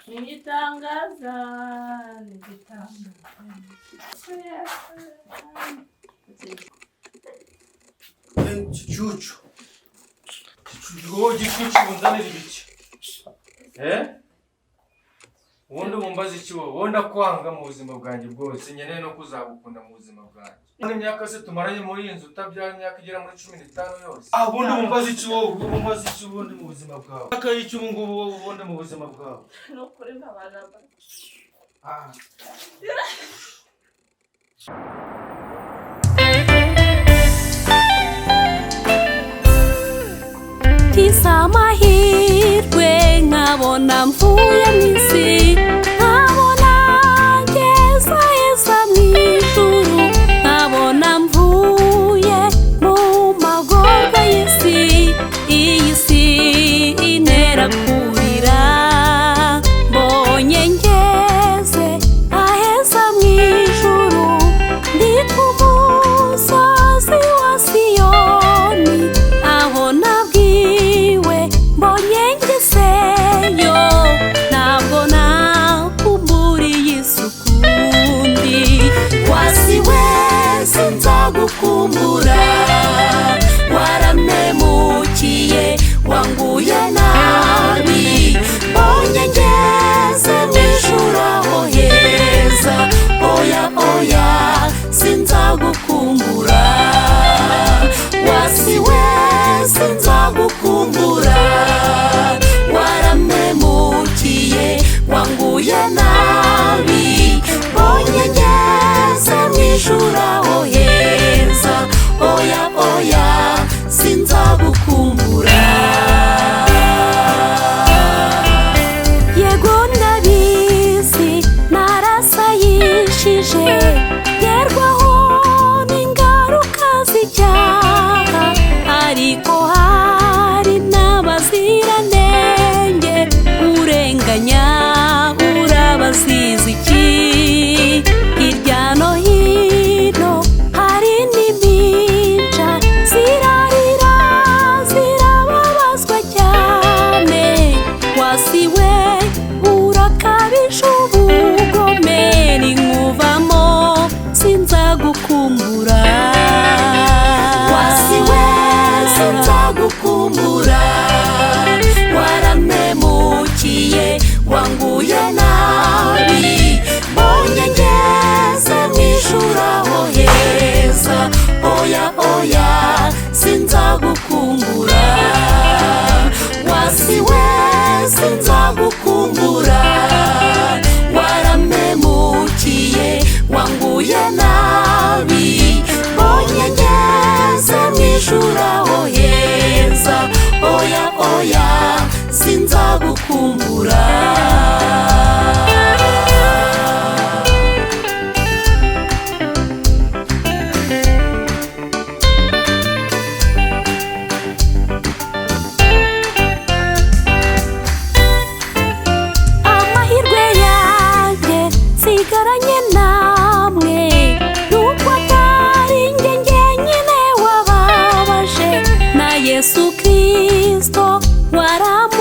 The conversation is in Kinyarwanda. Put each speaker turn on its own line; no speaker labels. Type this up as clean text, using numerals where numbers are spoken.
nigitangaza
Gicucu wowe gicucu unzanira ibiki ubundi mumbaza iki wowe ndakwanga mu buzima bwanjye bwose nkeneye no kuzagukunda mu buzima bwanjye imyaka se tumaranye muri iyi nzu utabyara imyaka igera muri 15 yose ubundi mumbaza iki wowe mumbaza iki ubundi mu buzima bwawe akaye iki ubu ngubu wowe ubundi mu buzima bwawe
nukuri nkabana
Kisa amahirwe nkabona mvuye mw'isi nkabona ngeza mw'ijuru nkabona mvuye mu magorwa y'isi iyi si intera kurira mbonye ngeze aheza mw'ijuru ndi ku musozi wa Siyoni aho nabwiwe mbonye ngezeyo ntabwo nakumburiye isuku ndi wasiwe sinzagukumbura waramemukiye wanguye nabi mbonye ngeze mw'ijuru aho heza oya oya sinzagukumbura wasiwe sinzagukumbura waramemukiye wanguye nabi mbonye ngeze mw'ijuru aho heza oya oya sinzagukumbura yego ndabizi narasayishije gerwaho n'ingaruka z'icyaha ariko hari n'abaziranenge urenganya urabazizi iki hirya no hino hari n'impinja zirarira zirababazwa cyane wasiwe urakabije ubugome ninkuvamo sinzagukumbura wasiwe sinzagukumbura waramemukiye wanguye nabi mbonye ngeze mw'ijuru aho heza oya oya sinzagukumbura wasiwe sinzagukumbura waramemukiye wanguye nabi mbonye ngeze mw'ijuru aho heza oya oya sinzagukumbura amahirwe yanjye nsigaranye namwe nuko atari njye njyenyine wababaje na Yesu Kristo waramu